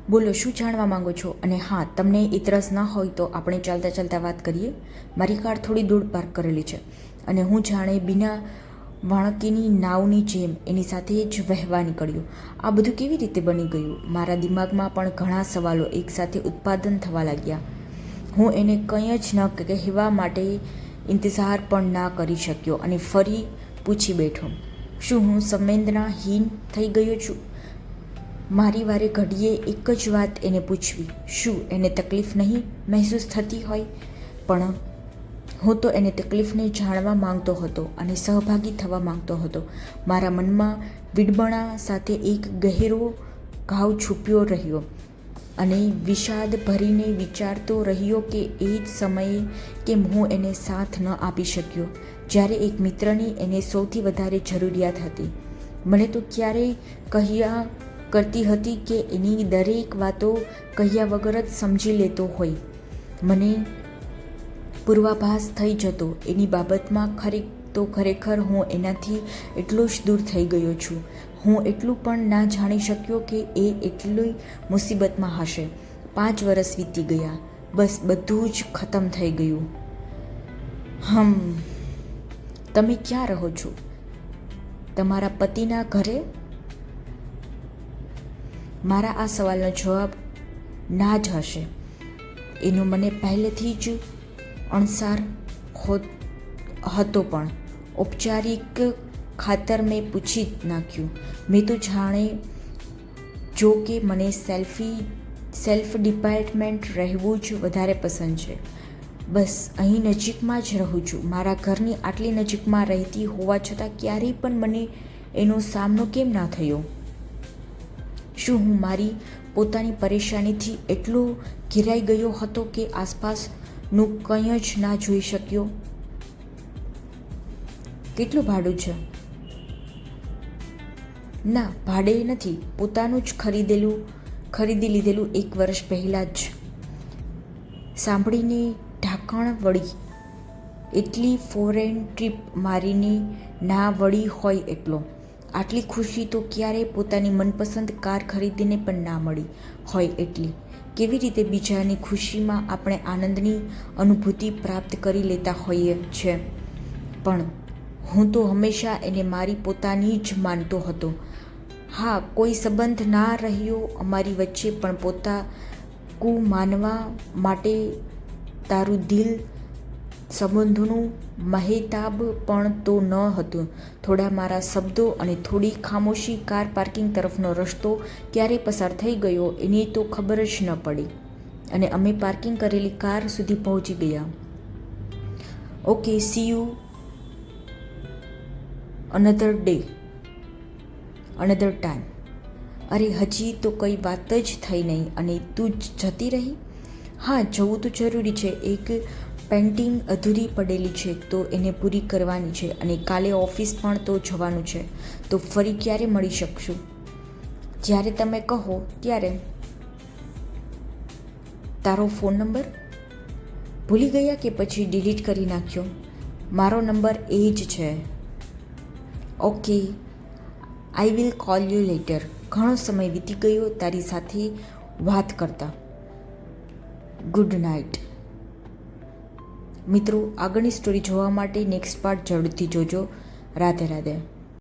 બોલો, શું જાણવા માંગો છો? અને હા, તમને ઇતરસ ન હોય તો આપણે ચાલતા ચાલતા વાત કરીએ. મારી કાર થોડી દૂર પાર્ક કરેલી છે અને હું જાણે બિના વાણકીની નાવની જેમ એની સાથે જ વહેવા નીકળ્યું. આ બધું કેવી રીતે બની ગયું? મારા દિમાગમાં પણ ઘણા સવાલો એકસાથે ઉત્પાદન થવા લાગ્યા. હું એને કંઈ જ ન કહેવા માટે ઇંતજાર પણ ના કરી શક્યો અને ફરી પૂછી બેઠો, શું હું સંવેદનાહીન થઈ ગયો છું? મારી વારે ઘડીએ એક જ વાત એને પૂછવી, શું એને તકલીફ નહીં મહેસૂસ થતી હોય? પણ હું તો એને તકલીફને જાણવા માંગતો હતો અને સહભાગી થવા માંગતો હતો. મારા મનમાં વિડંબણા સાથે એક ગહેરો ઘાવ છુપ્યો રહ્યો અને વિષાદ ભરીને વિચારતો રહ્યો કે એ જ સમયે કેમ હું એને સાથ ન આપી શક્યો, જ્યારે એક મિત્રની એને સૌથી વધારે જરૂરિયાત હતી. મને તો ક્યારેય કહ્યા કરતી હતી કે એની દરેક વાતો કહ્યા વગર જ સમજી લેતો હોય. મને પૂર્વાભાસ થઈ જતો એની બાબતમાં. ખરેખર હું એનાથી એટલો જ દૂર થઈ ગયો છું. હું એટલું પણ ના જાણી શક્યો કે એ એટલી મુસીબતમાં હશે. 5 વર્ષ વીતી ગયા. બસ બધું જ ખતમ થઈ ગયું. તમે ક્યાં રહો છો? તમારા પતિના ઘરે? મારા આ સવાલનો જવાબ ના જ હશે. એનો મને પહેલેથી જ અણસાર હતો, પણ ઔપચારિક ખાતર મેં પૂછી નાખ્યું. મેં તો જાણે જો કે મને સેલ્ફ ડિપેન્ડન્ટ રહેવું જ વધારે પસંદ છે. બસ અહીં નજીકમાં જ રહું છું. મારા ઘરની આટલી નજીકમાં રહેતી હોવા છતાં ક્યારેય પણ મને એનો સામનો કેમ ના થયો? શું હું મારી પોતાની પરેશાનીથી એટલો ઘેરાઈ ગયો હતો કે આસપાસનું કંઈ જ ના જોઈ શક્યો? કેટલું ભાડું છે? ના, ભાડે નથી, પોતાનું જ ખરીદી લીધેલું 1 વર્ષ પહેલાં જ. સાંભળીને ઢાંકણ વળી. એટલી ફોરેન ટ્રીપ મારીને ના વળી હોય એટલો. આટલી ખુશી તો ક્યારેય પોતાની મનપસંદ કાર ખરીદીને પણ ના મળી હોય એટલી. કેવી રીતે બીજાની ખુશીમાં આપણે આનંદની અનુભૂતિ પ્રાપ્ત કરી લેતા હોઈએ છીએ, પણ હું તો હંમેશા એને મારી પોતાની જ માનતો હતો. હા, કોઈ સંબંધ ના રહ્યો અમારી વચ્ચે, પણ પોતાકું માનવા માટે તારું દિલ સંબંધોનું મહેતાબ પણ તો ન હતું. થોડા મારા શબ્દો અને થોડી ખામોશી કાર પાર્કિંગ તરફનો રસ્તો ક્યારે પસાર થઈ ગયો એની તો ખબર જ ન પડી અને અમે પાર્કિંગ કરેલી કાર સુધી પહોંચી ગયા. Okay, C you another day, another time. અરે, હજી તો કઈ વાત જ થઈ નહીં અને તું જતી રહી? હા, જવું તો જરૂરી છે. એક પેઇન્ટિંગ અધૂરી પડેલી છે તો એને પૂરી કરવાની છે અને કાલે ઓફિસ પણ તો જવાનું છે. તો ફરી ક્યારે મળી શકશું? જ્યારે તમે કહો ત્યારે. તારો ફોન નંબર ભૂલી ગયા કે પછી ડિલીટ કરી નાખ્યો? મારો નંબર એ જ છે. Okay, I will call you letter. ઘણો સમય વીતી ગયો તારી સાથે વાત કરતા. Good night. મિત્રો, આગળની સ્ટોરી જોવા માટે નેક્સ્ટ પાર્ટ જરૂરથી જોજો. રાધે રાધે.